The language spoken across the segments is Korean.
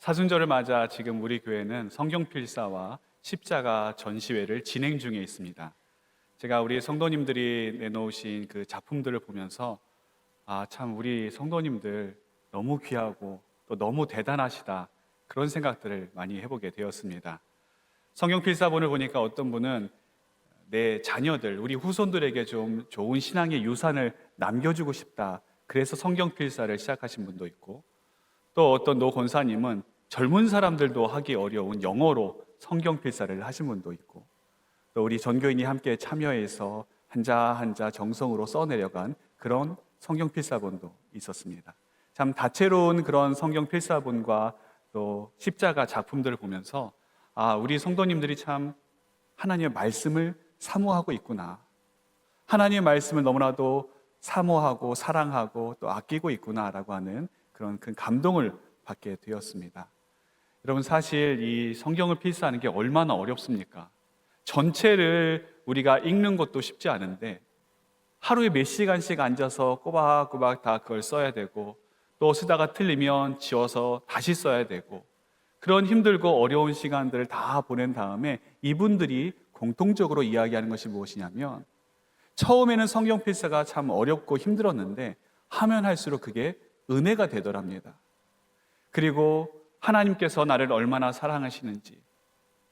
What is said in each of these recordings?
사순절을 맞아 지금 우리 교회는 성경필사와 십자가 전시회를 진행 중에 있습니다. 제가 우리 성도님들이 내놓으신 그 작품들을 보면서 참 우리 성도님들 너무 귀하고 또 너무 대단하시다, 그런 생각들을 많이 해보게 되었습니다. 성경필사본을 보니까 어떤 분은 내 자녀들, 우리 후손들에게 좀 좋은 신앙의 유산을 남겨주고 싶다, 그래서 성경필사를 시작하신 분도 있고, 또 어떤 노 권사님은 젊은 사람들도 하기 어려운 영어로 성경필사를 하신 분도 있고, 또 우리 전교인이 함께 참여해서 한자 한자 정성으로 써내려간 그런 성경필사본도 있었습니다. 참 다채로운 그런 성경필사본과 또 십자가 작품들을 보면서 우리 성도님들이 참 하나님의 말씀을 사모하고 있구나, 하나님의 말씀을 너무나도 사모하고 사랑하고 또 아끼고 있구나라고 하는 그런 큰 감동을 받게 되었습니다. 여러분, 사실 이 성경을 필사하는 게 얼마나 어렵습니까? 전체를 우리가 읽는 것도 쉽지 않은데 하루에 몇 시간씩 앉아서 꼬박꼬박 다 그걸 써야 되고, 또 쓰다가 틀리면 지워서 다시 써야 되고, 그런 힘들고 어려운 시간들을 다 보낸 다음에 이분들이 공통적으로 이야기하는 것이 무엇이냐면, 처음에는 성경 필사가 참 어렵고 힘들었는데 하면 할수록 그게 은혜가 되더랍니다. 그리고 하나님께서 나를 얼마나 사랑하시는지,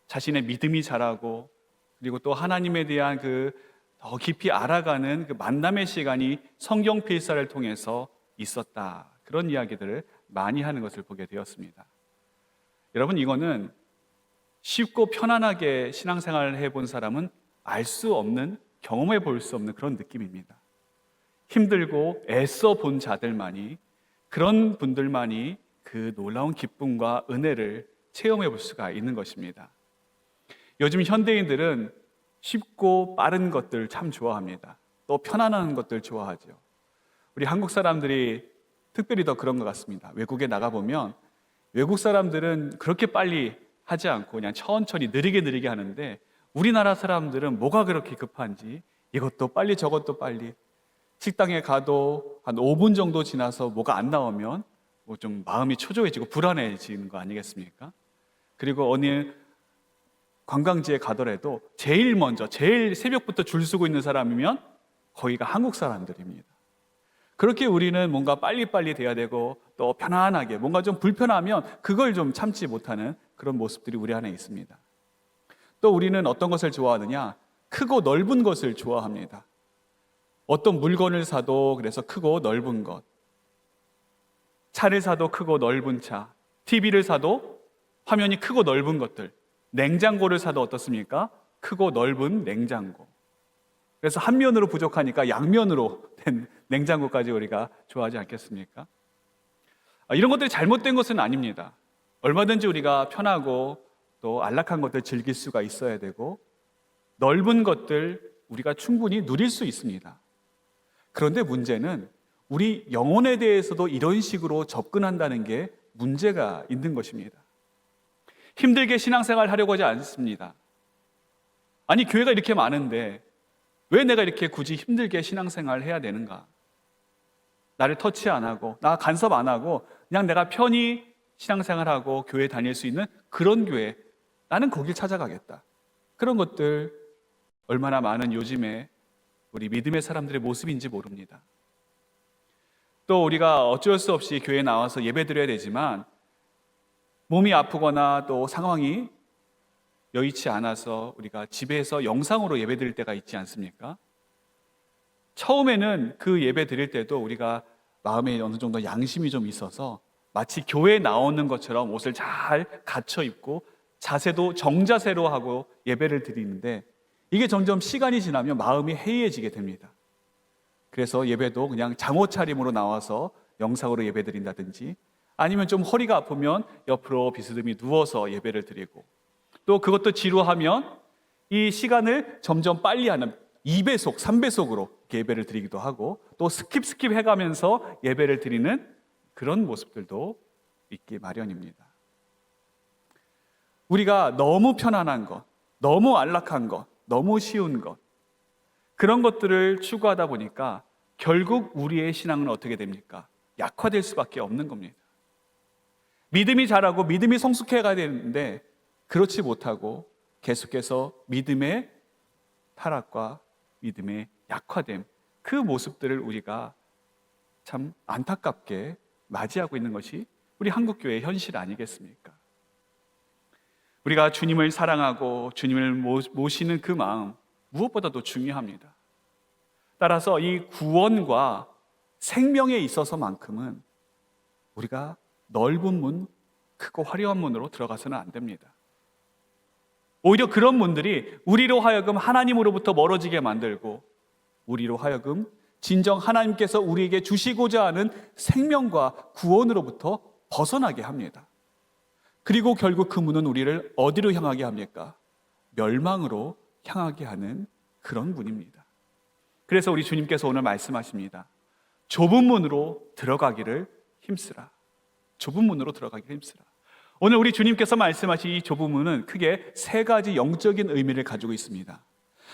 자신의 믿음이 자라고, 그리고 또 하나님에 대한 더 깊이 알아가는 그 만남의 시간이 성경 필사를 통해서 있었다, 그런 이야기들을 많이 하는 것을 보게 되었습니다. 여러분, 이거는 쉽고 편안하게 신앙생활을 해본 사람은 알 수 없는, 경험해 볼 수 없는 그런 느낌입니다. 힘들고 애써 본 자들만이, 그런 분들만이 그 놀라운 기쁨과 은혜를 체험해 볼 수가 있는 것입니다. 요즘 현대인들은 쉽고 빠른 것들 참 좋아합니다. 또 편안한 것들 좋아하죠. 우리 한국 사람들이 특별히 더 그런 것 같습니다. 외국에 나가보면 외국 사람들은 그렇게 빨리 하지 않고 그냥 천천히 느리게 하는데, 우리나라 사람들은 뭐가 그렇게 급한지 이것도 빨리 저것도 빨리, 식당에 가도 한 5분 정도 지나서 뭐가 안 나오면 좀 마음이 초조해지고 불안해지는 거 아니겠습니까? 그리고 어느 관광지에 가더라도 제일 먼저, 제일 새벽부터 줄 서고 있는 사람이면 거기가 한국 사람들입니다. 그렇게 우리는 뭔가 빨리빨리 돼야 되고, 또 편안하게, 뭔가 좀 불편하면 그걸 좀 참지 못하는 그런 모습들이 우리 안에 있습니다. 또 우리는 어떤 것을 좋아하느냐? 크고 넓은 것을 좋아합니다. 어떤 물건을 사도 그래서 크고 넓은 것, 차를 사도 크고 넓은 차, TV를 사도 화면이 크고 넓은 것들, 냉장고를 사도 어떻습니까? 크고 넓은 냉장고. 그래서 한 면으로 부족하니까 양면으로 된 냉장고까지 우리가 좋아하지 않겠습니까? 이런 것들이 잘못된 것은 아닙니다. 얼마든지 우리가 편하고 또 안락한 것들 즐길 수가 있어야 되고, 넓은 것들 우리가 충분히 누릴 수 있습니다. 그런데 문제는 우리 영혼에 대해서도 이런 식으로 접근한다는 게 문제가 있는 것입니다. 힘들게 신앙생활 하려고 하지 않습니다. 아니, 교회가 이렇게 많은데 왜 내가 이렇게 굳이 힘들게 신앙생활을 해야 되는가? 나를 터치 안 하고, 나 간섭 안 하고, 그냥 내가 편히 신앙생활하고 교회 다닐 수 있는 그런 교회, 나는 거길 찾아가겠다. 그런 것들 얼마나 많은 요즘에 우리 믿음의 사람들의 모습인지 모릅니다. 또 우리가 어쩔 수 없이 교회에 나와서 예배드려야 되지만 몸이 아프거나 또 상황이 여의치 않아서 우리가 집에서 영상으로 예배드릴 때가 있지 않습니까? 처음에는 그 예배 드릴 때도 우리가 마음에 어느 정도 양심이 좀 있어서 마치 교회에 나오는 것처럼 옷을 잘 갖춰 입고 자세도 정자세로 하고 예배를 드리는데, 이게 점점 시간이 지나면 마음이 해이해지게 됩니다. 그래서 예배도 그냥 잠옷 차림으로 나와서 영상으로 예배 드린다든지, 아니면 좀 허리가 아프면 옆으로 비스듬히 누워서 예배를 드리고, 또 그것도 지루하면 이 시간을 점점 빨리 하는 2배속, 3배속으로 예배를 드리기도 하고, 또 스킵 해가면서 예배를 드리는 그런 모습들도 있기 마련입니다. 우리가 너무 편안한 것, 너무 안락한 것, 너무 쉬운 것, 그런 것들을 추구하다 보니까 결국 우리의 신앙은 어떻게 됩니까? 약화될 수밖에 없는 겁니다. 믿음이 자라고 믿음이 성숙해 가야 되는데 그렇지 못하고 계속해서 믿음의 타락과 믿음의 약화됨, 그 모습들을 우리가 참 안타깝게 맞이하고 있는 것이 우리 한국교회의 현실 아니겠습니까? 우리가 주님을 사랑하고 주님을 모시는 그 마음 무엇보다도 중요합니다. 따라서 이 구원과 생명에 있어서만큼은 우리가 넓은 문, 크고 화려한 문으로 들어가서는 안 됩니다. 오히려 그런 문들이 우리로 하여금 하나님으로부터 멀어지게 만들고 우리로 하여금 진정 하나님께서 우리에게 주시고자 하는 생명과 구원으로부터 벗어나게 합니다. 그리고 결국 그 문은 우리를 어디로 향하게 합니까? 멸망으로 향하게 하는 그런 문입니다. 그래서 우리 주님께서 오늘 말씀하십니다. 좁은 문으로 들어가기를 힘쓰라. 좁은 문으로 들어가기를 힘쓰라. 오늘 우리 주님께서 말씀하신 이 좁은 문은 크게 세 가지 영적인 의미를 가지고 있습니다.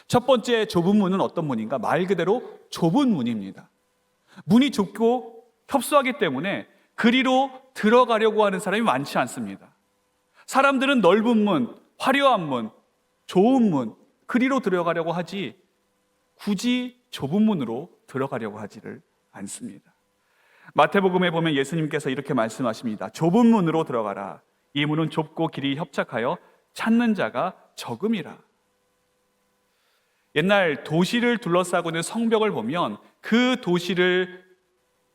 첫 번째 좁은 문은 어떤 문인가? 말 그대로 좁은 문입니다. 문이 좁고 협소하기 때문에 그리로 들어가려고 하는 사람이 많지 않습니다. 사람들은 넓은 문, 화려한 문, 좋은 문, 그리로 들어가려고 하지 굳이 좁은 문으로 들어가려고 하지를 않습니다. 마태복음에 보면 예수님께서 이렇게 말씀하십니다. 좁은 문으로 들어가라. 이 문은 좁고 길이 협착하여 찾는 자가 적음이라. 옛날 도시를 둘러싸고 있는 성벽을 보면 그 도시를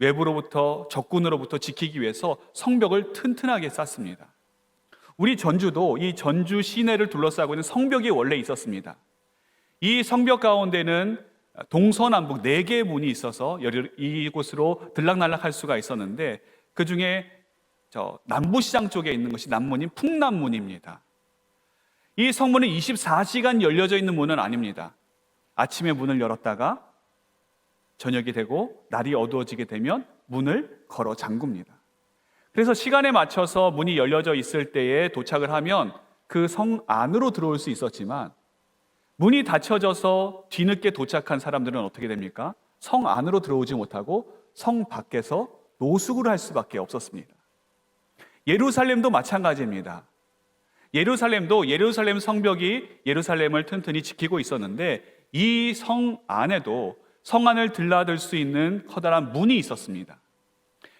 외부로부터 적군으로부터 지키기 위해서 성벽을 튼튼하게 쌓습니다. 우리 전주도 이 전주 시내를 둘러싸고 있는 성벽이 원래 있었습니다. 이 성벽 가운데는 동서남북 4개의 문이 있어서 이곳으로 들락날락할 수가 있었는데 그 중에 남부시장 쪽에 있는 것이 남문인 풍남문입니다. 이 성문은 24시간 열려져 있는 문은 아닙니다. 아침에 문을 열었다가 저녁이 되고 날이 어두워지게 되면 문을 걸어 잠굽니다. 그래서 시간에 맞춰서 문이 열려져 있을 때에 도착을 하면 그 성 안으로 들어올 수 있었지만 문이 닫혀져서 뒤늦게 도착한 사람들은 어떻게 됩니까? 성 안으로 들어오지 못하고 성 밖에서 노숙을 할 수밖에 없었습니다. 예루살렘도 마찬가지입니다. 예루살렘 성벽이 예루살렘을 튼튼히 지키고 있었는데 이 성 안에도 성 안을 들락을 수 있는 커다란 문이 있었습니다.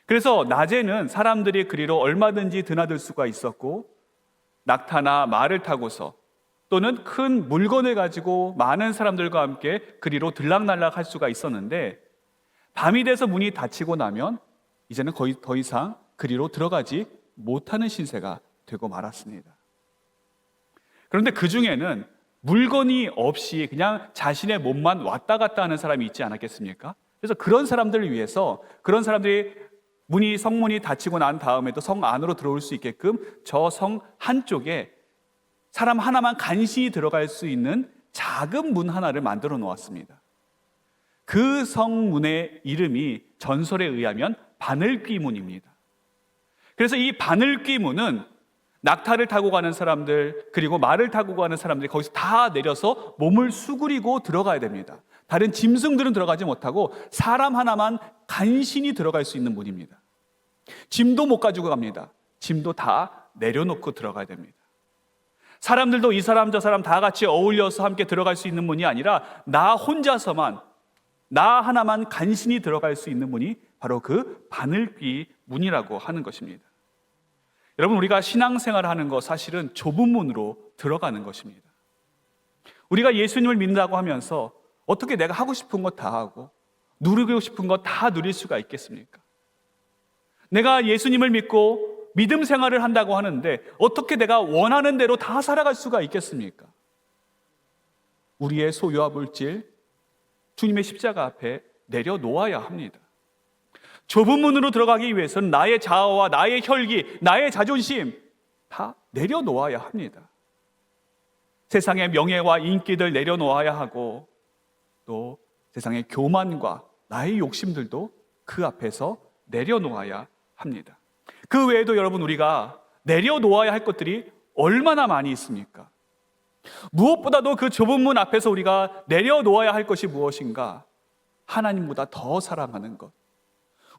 그래서 낮에는 사람들이 그리로 얼마든지 드나들 수가 있었고 낙타나 말을 타고서 또는 큰 물건을 가지고 많은 사람들과 함께 그리로 들락날락 할 수가 있었는데 밤이 돼서 문이 닫히고 나면 이제는 거의 더 이상 그리로 들어가지 못하는 신세가 되고 말았습니다. 그런데 그 중에는 물건이 없이 그냥 자신의 몸만 왔다 갔다 하는 사람이 있지 않았겠습니까? 그래서 그런 사람들을 위해서 그런 사람들이 성문이 닫히고 난 다음에도 성 안으로 들어올 수 있게끔 저 성 한쪽에 사람 하나만 간신히 들어갈 수 있는 작은 문 하나를 만들어 놓았습니다. 그 성문의 이름이 전설에 의하면 바늘귀문입니다. 그래서 이 바늘귀문은 낙타를 타고 가는 사람들 그리고 말을 타고 가는 사람들이 거기서 다 내려서 몸을 수그리고 들어가야 됩니다. 다른 짐승들은 들어가지 못하고 사람 하나만 간신히 들어갈 수 있는 문입니다. 짐도 못 가지고 갑니다. 짐도 다 내려놓고 들어가야 됩니다. 사람들도 이 사람 저 사람 다 같이 어울려서 함께 들어갈 수 있는 문이 아니라 나 혼자서만 나 하나만 간신히 들어갈 수 있는 문이 바로 그 바늘귀 문이라고 하는 것입니다. 여러분, 우리가 신앙생활을 하는 거 사실은 좁은 문으로 들어가는 것입니다. 우리가 예수님을 믿는다고 하면서 어떻게 내가 하고 싶은 거 다 하고 누리고 싶은 거 다 누릴 수가 있겠습니까? 내가 예수님을 믿고 믿음 생활을 한다고 하는데 어떻게 내가 원하는 대로 다 살아갈 수가 있겠습니까? 우리의 소유와 물질, 주님의 십자가 앞에 내려놓아야 합니다. 좁은 문으로 들어가기 위해서는 나의 자아와 나의 혈기, 나의 자존심 다 내려놓아야 합니다. 세상의 명예와 인기들 내려놓아야 하고 또 세상의 교만과 나의 욕심들도 그 앞에서 내려놓아야 합니다. 그 외에도 여러분, 우리가 내려놓아야 할 것들이 얼마나 많이 있습니까? 무엇보다도 그 좁은 문 앞에서 우리가 내려놓아야 할 것이 무엇인가? 하나님보다 더 사랑하는 것,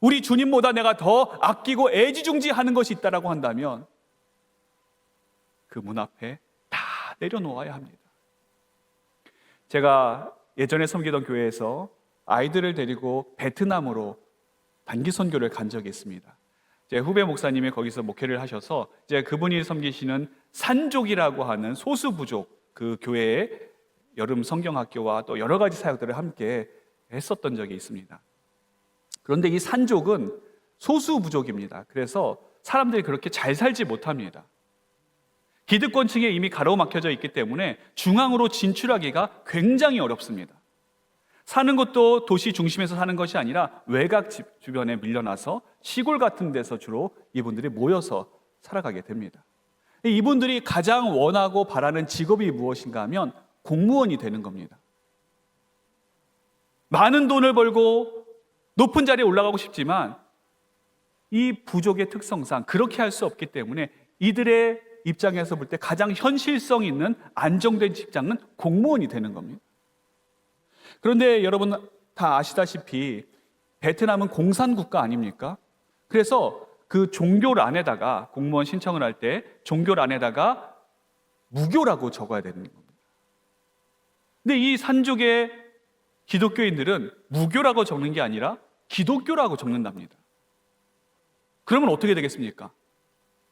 우리 주님보다 내가 더 아끼고 애지중지하는 것이 있다라고 한다면 그 문 앞에 다 내려놓아야 합니다. 제가 예전에 섬기던 교회에서 아이들을 데리고 베트남으로 단기 선교를 간 적이 있습니다. 제 후배 목사님이 거기서 목회를 하셔서 이제 그분이 섬기시는 산족이라고 하는 소수 부족 그 교회에 여름 성경학교와 또 여러 가지 사역들을 함께 했었던 적이 있습니다. 그런데 이 산족은 소수 부족입니다. 그래서 사람들이 그렇게 잘 살지 못합니다. 기득권층에 이미 가로막혀져 있기 때문에 중앙으로 진출하기가 굉장히 어렵습니다. 사는 것도 도시 중심에서 사는 것이 아니라 외곽 집 주변에 밀려나서 시골 같은 데서 주로 이분들이 모여서 살아가게 됩니다. 이분들이 가장 원하고 바라는 직업이 무엇인가 하면 공무원이 되는 겁니다. 많은 돈을 벌고 높은 자리에 올라가고 싶지만 이 부족의 특성상 그렇게 할 수 없기 때문에 이들의 입장에서 볼 때 가장 현실성 있는 안정된 직장은 공무원이 되는 겁니다. 그런데 여러분 다 아시다시피 베트남은 공산국가 아닙니까? 그래서 그 종교란에다가 공무원 신청을 할 때 종교란에다가 무교라고 적어야 되는 겁니다. 근데 이 산족의 기독교인들은 무교라고 적는 게 아니라 기독교라고 적는답니다. 그러면 어떻게 되겠습니까?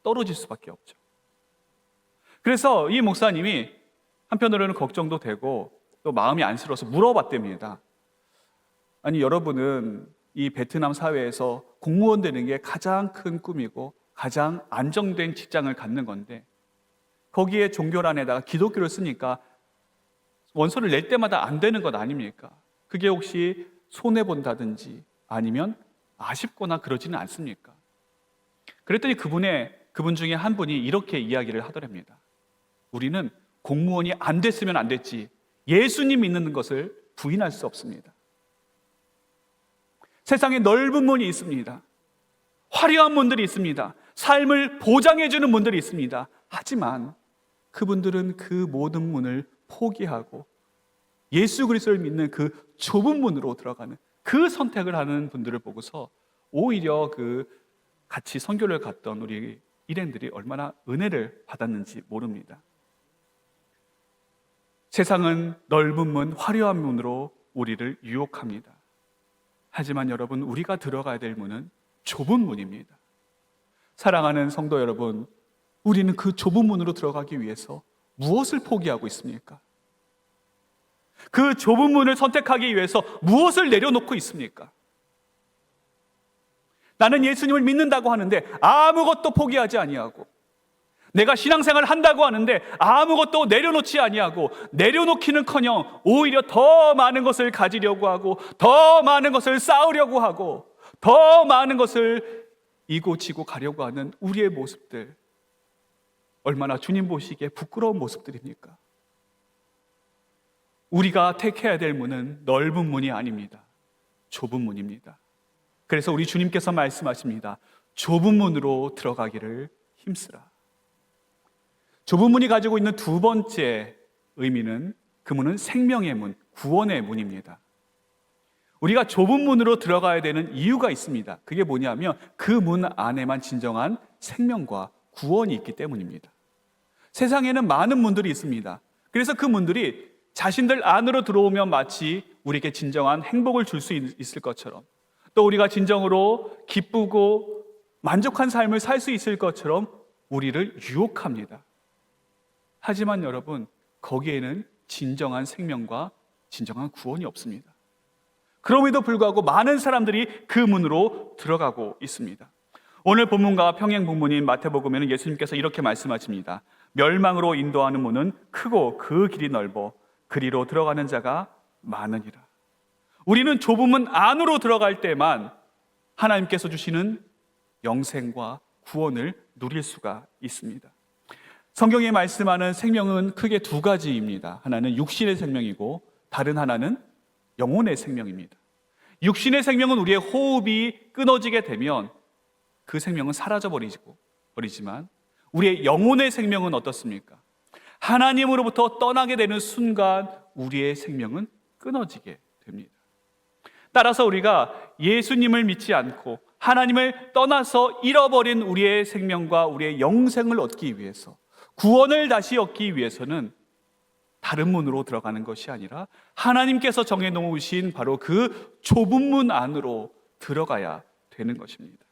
떨어질 수밖에 없죠. 그래서 이 목사님이 한편으로는 걱정도 되고 또 마음이 안쓰러워서 물어봤답니다. 아니 여러분은 이 베트남 사회에서 공무원 되는 게 가장 큰 꿈이고 가장 안정된 직장을 갖는 건데 거기에 종교란에다가 기독교를 쓰니까 원서를 낼 때마다 안 되는 것 아닙니까? 그게 혹시 손해본다든지 아니면 아쉽거나 그러지는 않습니까? 그랬더니 그분 중에 한 분이 이렇게 이야기를 하더랍니다. 우리는 공무원이 안 됐으면 안 됐지 예수님 믿는 것을 부인할 수 없습니다. 세상에 넓은 문이 있습니다. 화려한 문들이 있습니다. 삶을 보장해주는 문들이 있습니다. 하지만 그분들은 그 모든 문을 포기하고 예수 그리스도를 믿는 그 좁은 문으로 들어가는 그 선택을 하는 분들을 보고서 오히려 그 같이 선교를 갔던 우리 일행들이 얼마나 은혜를 받았는지 모릅니다. 세상은 넓은 문, 화려한 문으로 우리를 유혹합니다. 하지만 여러분, 우리가 들어가야 될 문은 좁은 문입니다. 사랑하는 성도 여러분, 우리는 그 좁은 문으로 들어가기 위해서 무엇을 포기하고 있습니까? 그 좁은 문을 선택하기 위해서 무엇을 내려놓고 있습니까? 나는 예수님을 믿는다고 하는데 아무것도 포기하지 아니하고, 내가 신앙생활을 한다고 하는데 아무것도 내려놓지 아니하고, 내려놓기는커녕 오히려 더 많은 것을 가지려고 하고, 더 많은 것을 쌓으려고 하고, 더 많은 것을 이고 지고 가려고 하는 우리의 모습들, 얼마나 주님 보시기에 부끄러운 모습들입니까? 우리가 택해야 될 문은 넓은 문이 아닙니다. 좁은 문입니다. 그래서 우리 주님께서 말씀하십니다. 좁은 문으로 들어가기를 힘쓰라. 좁은 문이 가지고 있는 두 번째 의미는, 그 문은 생명의 문, 구원의 문입니다. 우리가 좁은 문으로 들어가야 되는 이유가 있습니다. 그게 뭐냐면 그 문 안에만 진정한 생명과 구원이 있기 때문입니다. 세상에는 많은 문들이 있습니다. 그래서 그 문들이 자신들 안으로 들어오면 마치 우리에게 진정한 행복을 줄 수 있을 것처럼, 또 우리가 진정으로 기쁘고 만족한 삶을 살 수 있을 것처럼 우리를 유혹합니다. 하지만 여러분, 거기에는 진정한 생명과 진정한 구원이 없습니다. 그럼에도 불구하고 많은 사람들이 그 문으로 들어가고 있습니다. 오늘 본문과 평행 본문인 마태복음에는 예수님께서 이렇게 말씀하십니다. 멸망으로 인도하는 문은 크고 그 길이 넓어 그리로 들어가는 자가 많으니라. 우리는 좁은 문 안으로 들어갈 때만 하나님께서 주시는 영생과 구원을 누릴 수가 있습니다. 성경에 말씀하는 생명은 크게 두 가지입니다. 하나는 육신의 생명이고 다른 하나는 영혼의 생명입니다. 육신의 생명은 우리의 호흡이 끊어지게 되면 그 생명은 사라져 버리지만 우리의 영혼의 생명은 어떻습니까? 하나님으로부터 떠나게 되는 순간 우리의 생명은 끊어지게 됩니다. 따라서 우리가 예수님을 믿지 않고 하나님을 떠나서 잃어버린 우리의 생명과 우리의 영생을 얻기 위해서, 구원을 다시 얻기 위해서는 다른 문으로 들어가는 것이 아니라 하나님께서 정해놓으신 바로 그 좁은 문 안으로 들어가야 되는 것입니다.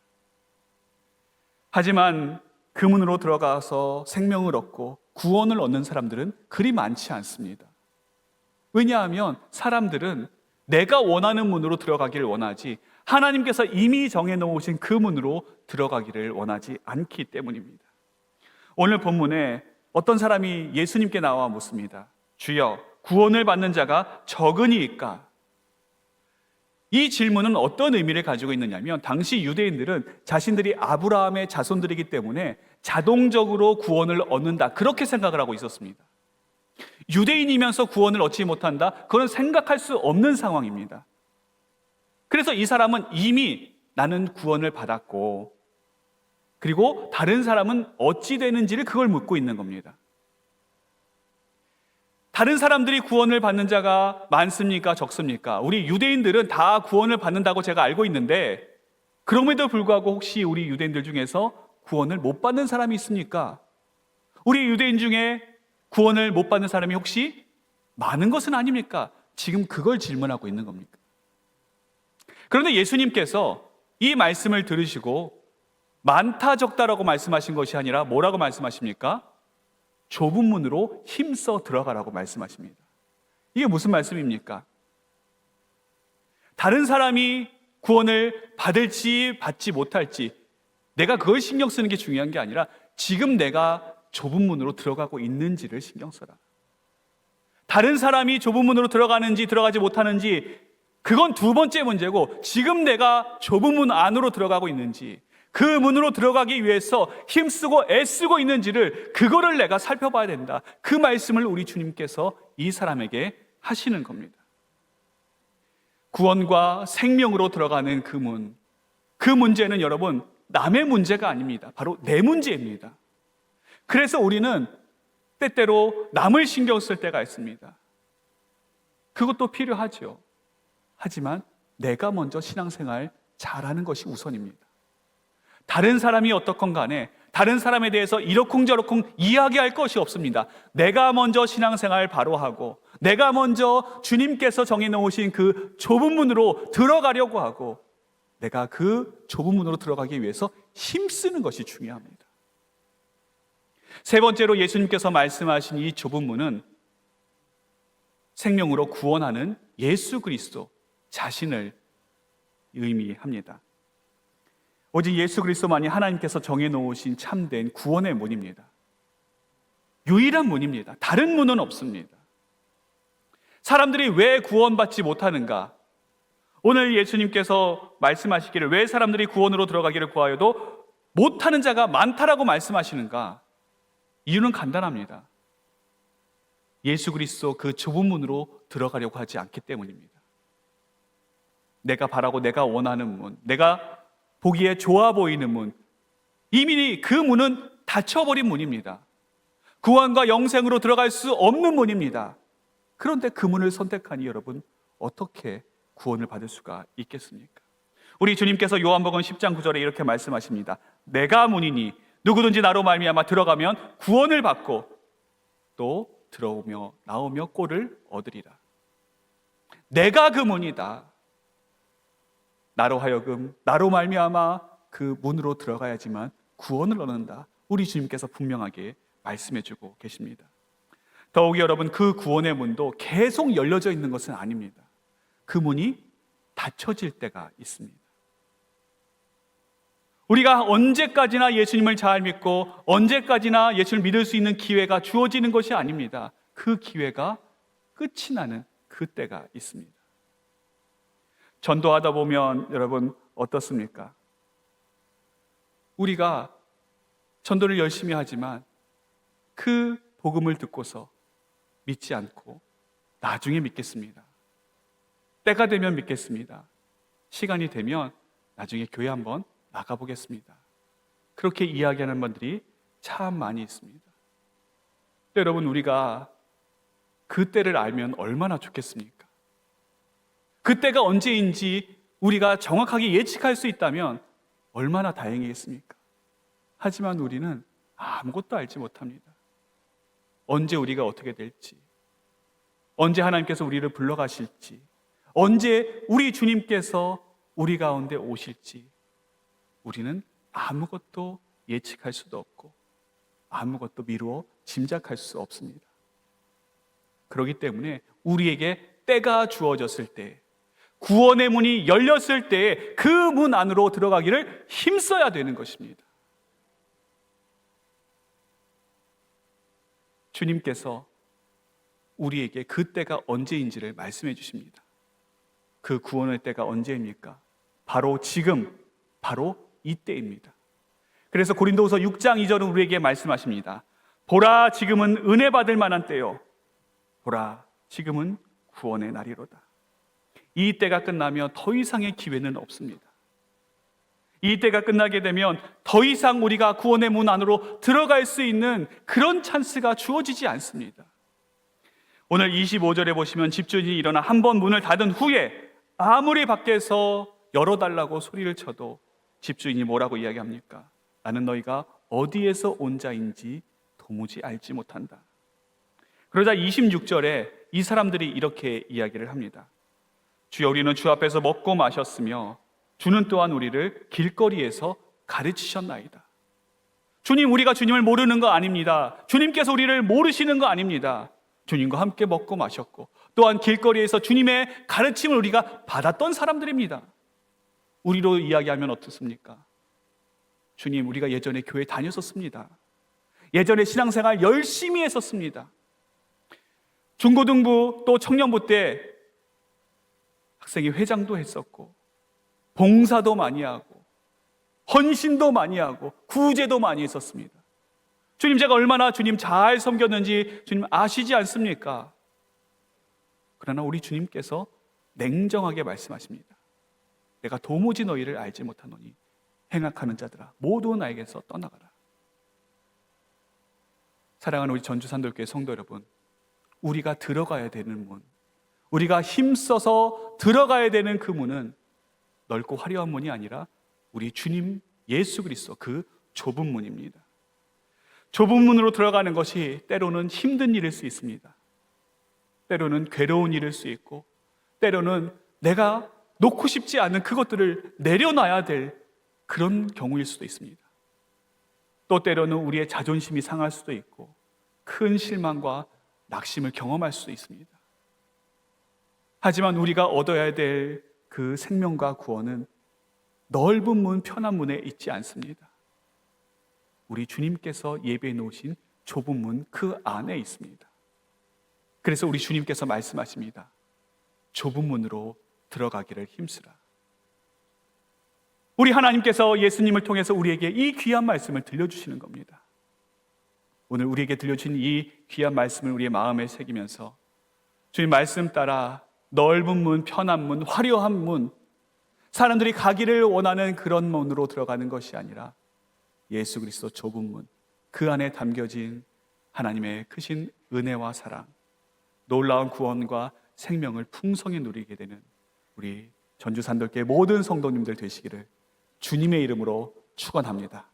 하지만 그 문으로 들어가서 생명을 얻고 구원을 얻는 사람들은 그리 많지 않습니다. 왜냐하면 사람들은 내가 원하는 문으로 들어가기를 원하지 하나님께서 이미 정해놓으신 그 문으로 들어가기를 원하지 않기 때문입니다. 오늘 본문에 어떤 사람이 예수님께 나와 묻습니다. 주여, 구원을 받는 자가 적으니까? 이 질문은 어떤 의미를 가지고 있느냐면, 당시 유대인들은 자신들이 아브라함의 자손들이기 때문에 자동적으로 구원을 얻는다, 그렇게 생각을 하고 있었습니다. 유대인이면서 구원을 얻지 못한다? 그건 생각할 수 없는 상황입니다. 그래서 이 사람은 이미 나는 구원을 받았고, 그리고 다른 사람은 어찌 되는지를 그걸 묻고 있는 겁니다. 다른 사람들이 구원을 받는 자가 많습니까? 적습니까? 우리 유대인들은 다 구원을 받는다고 제가 알고 있는데, 그럼에도 불구하고 혹시 우리 유대인들 중에서 구원을 못 받는 사람이 있습니까? 우리 유대인 중에 구원을 못 받는 사람이 혹시 많은 것은 아닙니까? 지금 그걸 질문하고 있는 겁니까? 그런데 예수님께서 이 말씀을 들으시고 많다 적다라고 말씀하신 것이 아니라 뭐라고 말씀하십니까? 좁은 문으로 힘써 들어가라고 말씀하십니다. 이게 무슨 말씀입니까? 다른 사람이 구원을 받을지 받지 못할지 내가 그걸 신경 쓰는 게 중요한 게 아니라 지금 내가 좁은 문으로 들어가고 있는지를 신경 써라. 다른 사람이 좁은 문으로 들어가는지 들어가지 못하는지 그건 두 번째 문제고, 지금 내가 좁은 문 안으로 들어가고 있는지, 그 문으로 들어가기 위해서 힘쓰고 애쓰고 있는지를, 그거를 내가 살펴봐야 된다. 그 말씀을 우리 주님께서 이 사람에게 하시는 겁니다. 구원과 생명으로 들어가는 그 문, 그 문제는 여러분 남의 문제가 아닙니다. 바로 내 문제입니다. 그래서 우리는 때때로 남을 신경 쓸 때가 있습니다. 그것도 필요하죠. 하지만 내가 먼저 신앙생활 잘하는 것이 우선입니다. 다른 사람이 어떻건 간에 다른 사람에 대해서 이러쿵저러쿵 이야기할 것이 없습니다. 내가 먼저 신앙생활 바로 하고, 내가 먼저 주님께서 정해놓으신 그 좁은 문으로 들어가려고 하고, 내가 그 좁은 문으로 들어가기 위해서 힘쓰는 것이 중요합니다. 세 번째로 예수님께서 말씀하신 이 좁은 문은 생명으로 구원하는 예수 그리스도 자신을 의미합니다. 오직 예수 그리스도만이 하나님께서 정해놓으신 참된 구원의 문입니다. 유일한 문입니다. 다른 문은 없습니다. 사람들이 왜 구원받지 못하는가? 오늘 예수님께서 말씀하시기를 왜 사람들이 구원으로 들어가기를 구하여도 못하는 자가 많다라고 말씀하시는가? 이유는 간단합니다. 예수 그리스도 그 좁은 문으로 들어가려고 하지 않기 때문입니다. 내가 바라고 내가 원하는 문, 내가 보기에 좋아 보이는 문, 이미 그 문은 닫혀버린 문입니다. 구원과 영생으로 들어갈 수 없는 문입니다. 그런데 그 문을 선택하니 여러분 어떻게 구원을 받을 수가 있겠습니까? 우리 주님께서 요한복음 10장 9절에 이렇게 말씀하십니다. 내가 문이니 누구든지 나로 말미암아 들어가면 구원을 받고 또 들어오며 나오며 꼴을 얻으리라. 내가 그 문이다. 나로 하여금 나로 말미암아 그 문으로 들어가야지만 구원을 얻는다. 우리 주님께서 분명하게 말씀해주고 계십니다. 더욱이 여러분 그 구원의 문도 계속 열려져 있는 것은 아닙니다. 그 문이 닫혀질 때가 있습니다. 우리가 언제까지나 예수님을 잘 믿고 언제까지나 예수를 믿을 수 있는 기회가 주어지는 것이 아닙니다. 그 기회가 끝이 나는 그때가 있습니다. 전도하다 보면 여러분 어떻습니까? 우리가 전도를 열심히 하지만 그 복음을 듣고서 믿지 않고 나중에 믿겠습니다. 때가 되면 믿겠습니다. 시간이 되면 나중에 교회 한번 나가보겠습니다. 그렇게 이야기하는 분들이 참 많이 있습니다. 여러분 우리가 그 때를 알면 얼마나 좋겠습니까? 그때가 언제인지 우리가 정확하게 예측할 수 있다면 얼마나 다행이겠습니까? 하지만 우리는 아무것도 알지 못합니다. 언제 우리가 어떻게 될지, 언제 하나님께서 우리를 불러가실지, 언제 우리 주님께서 우리 가운데 오실지 우리는 아무것도 예측할 수도 없고 아무것도 미루어 짐작할 수 없습니다. 그렇기 때문에 우리에게 때가 주어졌을 때, 구원의 문이 열렸을 때 그 문 안으로 들어가기를 힘써야 되는 것입니다. 주님께서 우리에게 그 때가 언제인지를 말씀해 주십니다. 그 구원의 때가 언제입니까? 바로 지금, 바로 이때입니다. 그래서 고린도후서 6장 2절은 우리에게 말씀하십니다. 보라, 지금은 은혜 받을 만한 때요, 보라, 지금은 구원의 날이로다. 이 때가 끝나면 더 이상의 기회는 없습니다. 이 때가 끝나게 되면 더 이상 우리가 구원의 문 안으로 들어갈 수 있는 그런 찬스가 주어지지 않습니다. 오늘 25절에 보시면 집주인이 일어나 한 번 문을 닫은 후에 아무리 밖에서 열어달라고 소리를 쳐도 집주인이 뭐라고 이야기합니까? 나는 너희가 어디에서 온 자인지 도무지 알지 못한다. 그러자 26절에 이 사람들이 이렇게 이야기를 합니다. 주여, 우리는 주 앞에서 먹고 마셨으며 주는 또한 우리를 길거리에서 가르치셨나이다. 주님, 우리가 주님을 모르는 거 아닙니다. 주님께서 우리를 모르시는 거 아닙니다. 주님과 함께 먹고 마셨고 또한 길거리에서 주님의 가르침을 우리가 받았던 사람들입니다. 우리로 이야기하면 어떻습니까? 주님, 우리가 예전에 교회 다녔었습니다. 예전에 신앙생활 열심히 했었습니다. 중고등부 또 청년부 때 학생회 회장도 했었고 봉사도 많이 하고 헌신도 많이 하고 구제도 많이 했었습니다. 주님, 제가 얼마나 주님 잘 섬겼는지 주님 아시지 않습니까? 그러나 우리 주님께서 냉정하게 말씀하십니다. 내가 도무지 너희를 알지 못하노니 행악하는 자들아 모두 나에게서 떠나가라. 사랑하는 우리 전주산돌교회 성도 여러분, 우리가 들어가야 되는 문, 우리가 힘써서 들어가야 되는 그 문은 넓고 화려한 문이 아니라 우리 주님 예수 그리스도 그 좁은 문입니다. 좁은 문으로 들어가는 것이 때로는 힘든 일일 수 있습니다. 때로는 괴로운 일일 수 있고 때로는 내가 놓고 싶지 않은 그것들을 내려놔야 될 그런 경우일 수도 있습니다. 또 때로는 우리의 자존심이 상할 수도 있고 큰 실망과 낙심을 경험할 수도 있습니다. 하지만 우리가 얻어야 될 그 생명과 구원은 넓은 문, 편한 문에 있지 않습니다. 우리 주님께서 예배해 놓으신 좁은 문 그 안에 있습니다. 그래서 우리 주님께서 말씀하십니다. 좁은 문으로 들어가기를 힘쓰라. 우리 하나님께서 예수님을 통해서 우리에게 이 귀한 말씀을 들려주시는 겁니다. 오늘 우리에게 들려주신 이 귀한 말씀을 우리의 마음에 새기면서 주님 말씀 따라 넓은 문, 편한 문, 화려한 문, 사람들이 가기를 원하는 그런 문으로 들어가는 것이 아니라 예수 그리스도 좁은 문, 그 안에 담겨진 하나님의 크신 은혜와 사랑, 놀라운 구원과 생명을 풍성히 누리게 되는 우리 전주산돌교회 모든 성도님들 되시기를 주님의 이름으로 축원합니다.